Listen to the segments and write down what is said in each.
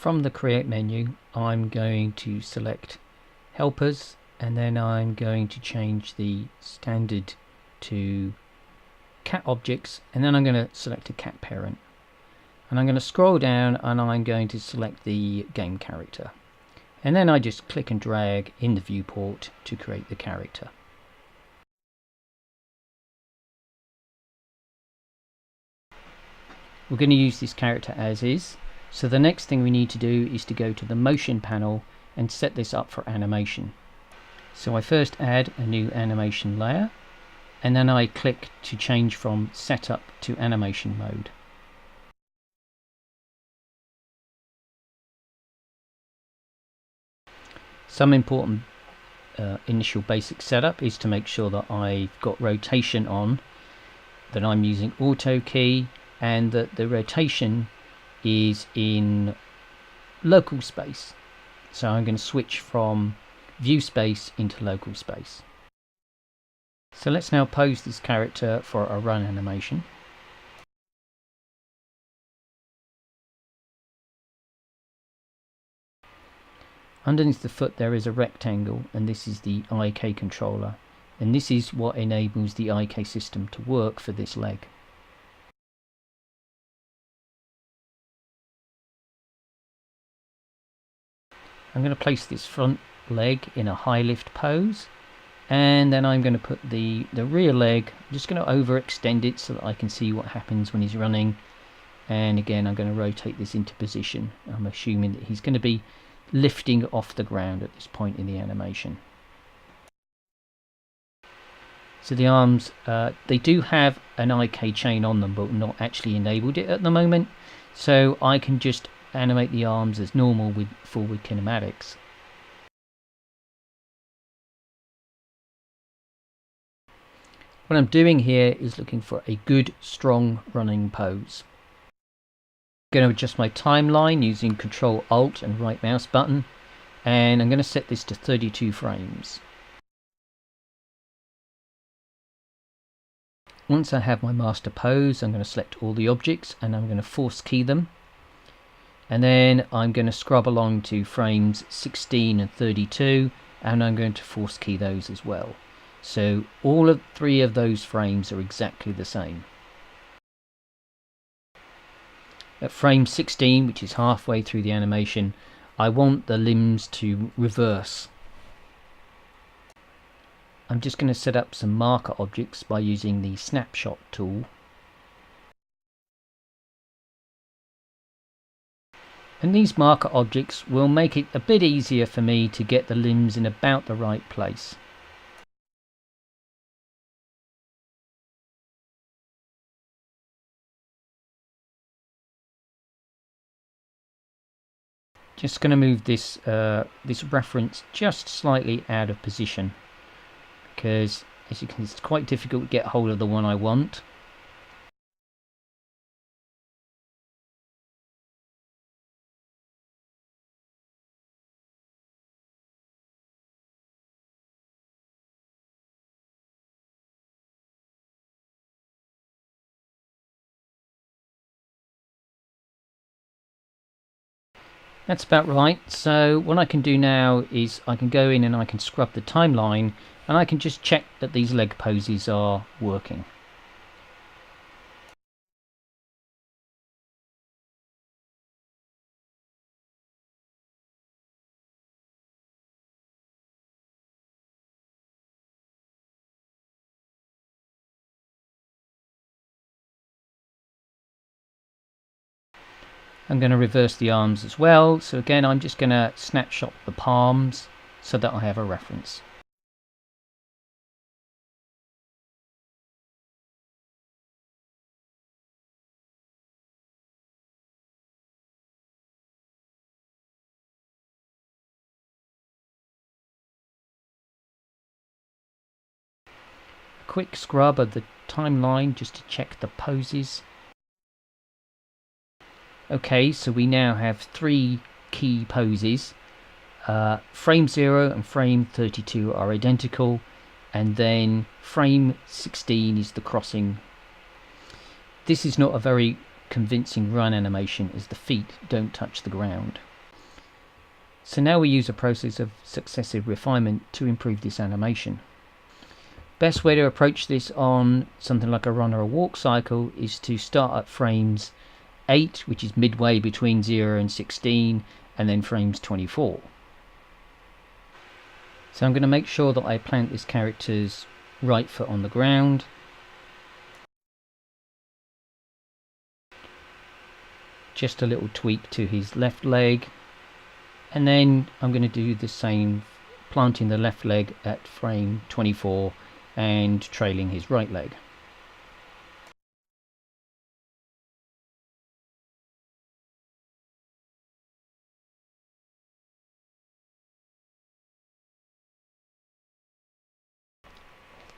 From the Create menu, I'm going to select Helpers, and then I'm going to change the standard to cat objects, and then I'm going to select a cat parent. And I'm going to scroll down and I'm going to select the game character. And then I just click and drag in the viewport to create the character. We're going to use this character as is. So the next thing we need to do is to go to the motion panel and set this up for animation. So I first add a new animation layer, and then I click to change from setup to animation mode. Some important initial basic setup is to make sure that I've got rotation on, that I'm using auto key, and that the rotation is in local space. So I'm going to switch from view space into local space. So let's now pose this character for a run animation. Underneath the foot there is a rectangle, and this is the IK controller, and this is what enables the IK system to work for this leg. I'm going to place this front leg in a high lift pose, and then I'm going to put the rear leg, I'm just going to overextend it so that I can see what happens when he's running. And again, I'm going to rotate this into position. I'm assuming that he's going to be lifting off the ground at this point in the animation. So the arms, they do have an IK chain on them, but not actually enabled it at the moment. So I can just animate the arms as normal with forward kinematics. What I'm doing here is looking for a good, strong running pose. I'm going to adjust my timeline using Control Alt and right mouse button, and I'm going to set this to 32 frames. Once I have my master pose, I'm going to select all the objects and I'm going to force key them. And then I'm going to scrub along to frames 16 and 32, and I'm going to force key those as well. So all of 3 of those frames are exactly the same. At frame 16, which is halfway through the animation, I want the limbs to reverse. I'm just going to set up some marker objects by using the snapshot tool. And these marker objects will make it a bit easier for me to get the limbs in about the right place. Just going to move this this reference just slightly out of position, because as you can see, it's quite difficult to get hold of the one I want. That's about right. So what I can do now is I can go in and I can scrub the timeline, and I can just check that these leg poses are working. I'm going to reverse the arms as well. So again, I'm just going to snapshot the palms so that I have a reference. A quick scrub of the timeline just to check the poses. Okay, so we now have 3 key poses. Frame 0 and frame 32 are identical, and then frame 16 is the crossing. This is not a very convincing run animation as the feet don't touch the ground. So now we use a process of successive refinement to improve this animation. Best way to approach this on something like a run or a walk cycle is to start at frames 8, which is midway between 0 and 16, and then frames 24. So I'm going to make sure that I plant this character's right foot on the ground. Just a little tweak to his left leg. And then I'm going to do the same, planting the left leg at frame 24 and trailing his right leg.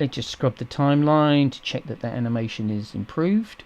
Let's just scrub the timeline to check that the animation is improved.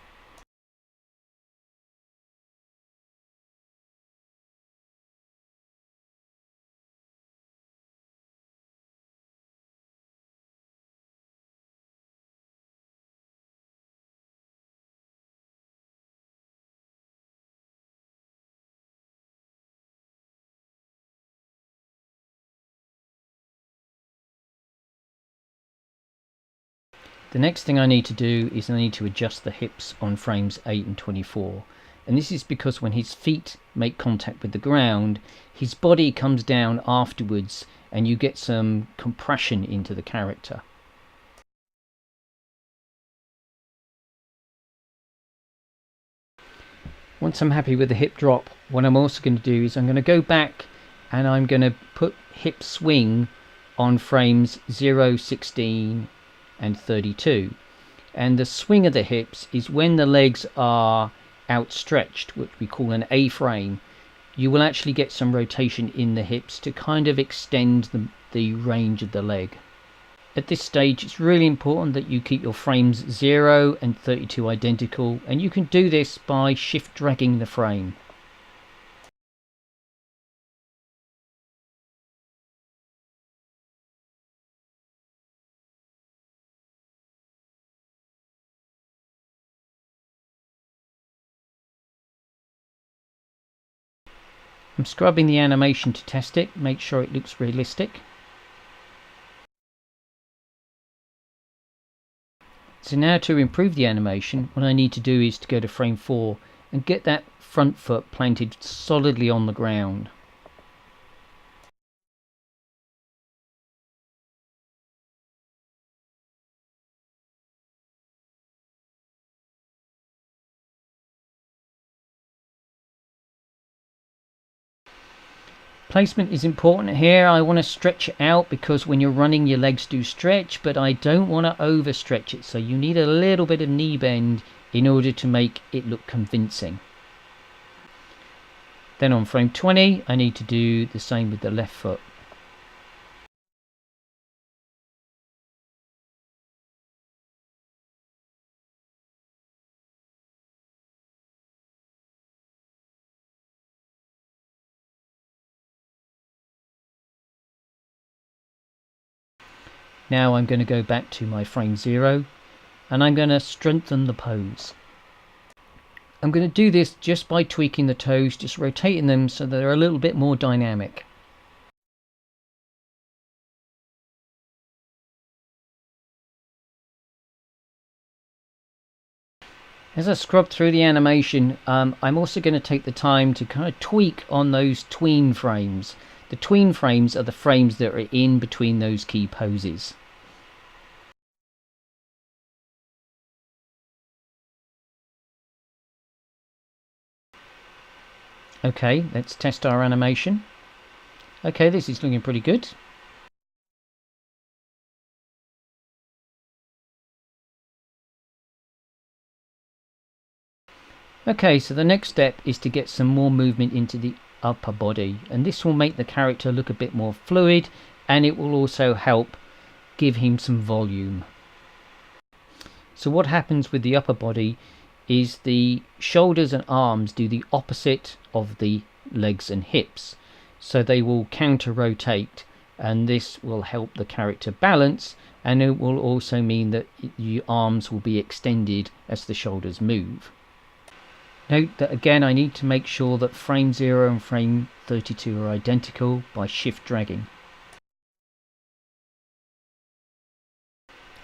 The next thing I need to do is I need to adjust the hips on frames 8 and 24. And this is because when his feet make contact with the ground, his body comes down afterwards and you get some compression into the character. Once I'm happy with the hip drop, what I'm also going to do is I'm going to go back and I'm going to put hip swing on frames 0, 16 and 32, and the swing of the hips is when the legs are outstretched, which we call an A frame. You will actually get some rotation in the hips to kind of extend the range of the leg. At this stage it's really important that you keep your frames 0 and 32 identical, and you can do this by shift dragging the frame. I'm scrubbing the animation to test it, make sure it looks realistic. So now to improve the animation, what I need to do is to go to frame 4 and get that front foot planted solidly on the ground. Placement is important here. I want to stretch it out because when you're running your legs do stretch, but I don't want to overstretch it, so you need a little bit of knee bend in order to make it look convincing. Then on frame 20 I need to do the same with the left foot. Now I'm going to go back to my frame 0 and I'm going to strengthen the pose. I'm going to do this just by tweaking the toes, just rotating them so they're a little bit more dynamic. As I scrub through the animation, I'm also going to take the time to kind of tweak on those tween frames. The tween frames are the frames that are in between those key poses. Okay, let's test our animation. Okay, this is looking pretty good. Okay, so the next step is to get some more movement into the upper body, and this will make the character look a bit more fluid, and it will also help give him some volume. So what happens with the upper body is the shoulders and arms do the opposite of the legs and hips, so they will counter rotate, and this will help the character balance, and it will also mean that the arms will be extended as the shoulders move. Note that again I need to make sure that frame 0 and frame 32 are identical by shift dragging.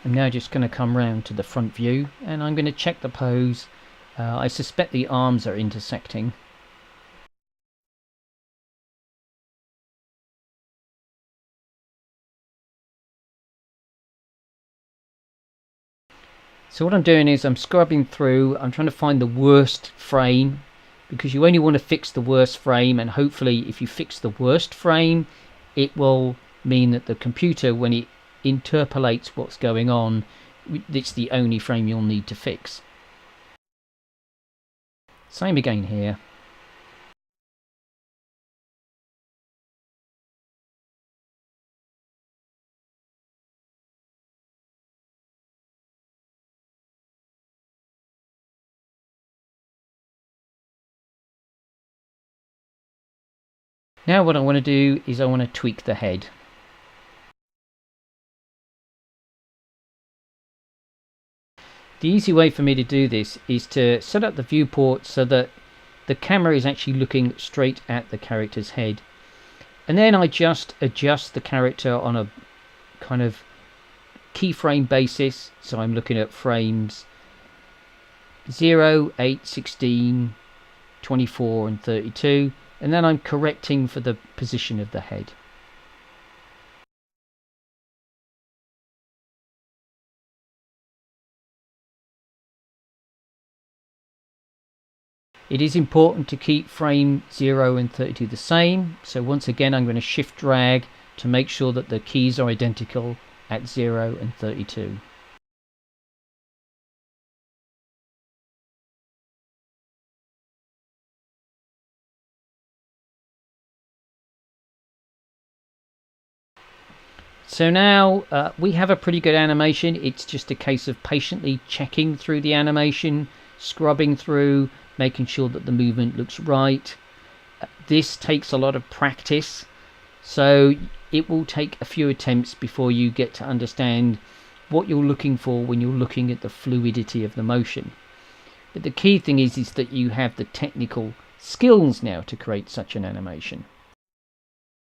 I'm now just going to come round to the front view and I'm going to check the pose. I suspect the arms are intersecting. So what I'm doing is I'm scrubbing through, I'm trying to find the worst frame, because you only want to fix the worst frame, and hopefully if you fix the worst frame it will mean that the computer, when it interpolates what's going on, it's the only frame you'll need to fix. Same again here. Now what I want to do is I want to tweak the head. The easy way for me to do this is to set up the viewport so that the camera is actually looking straight at the character's head. And then I just adjust the character on a kind of keyframe basis. So I'm looking at frames 0, 8, 16, 24 and 32. And then I'm correcting for the position of the head. It is important to keep frame 0 and 32 the same. So once again I'm going to shift drag to make sure that the keys are identical at 0 and 32. So now we have a pretty good animation. It's just a case of patiently checking through the animation, scrubbing through, making sure that the movement looks right. This takes a lot of practice, so it will take a few attempts before you get to understand what you're looking for when you're looking at the fluidity of the motion. But the key thing is that you have the technical skills now to create such an animation.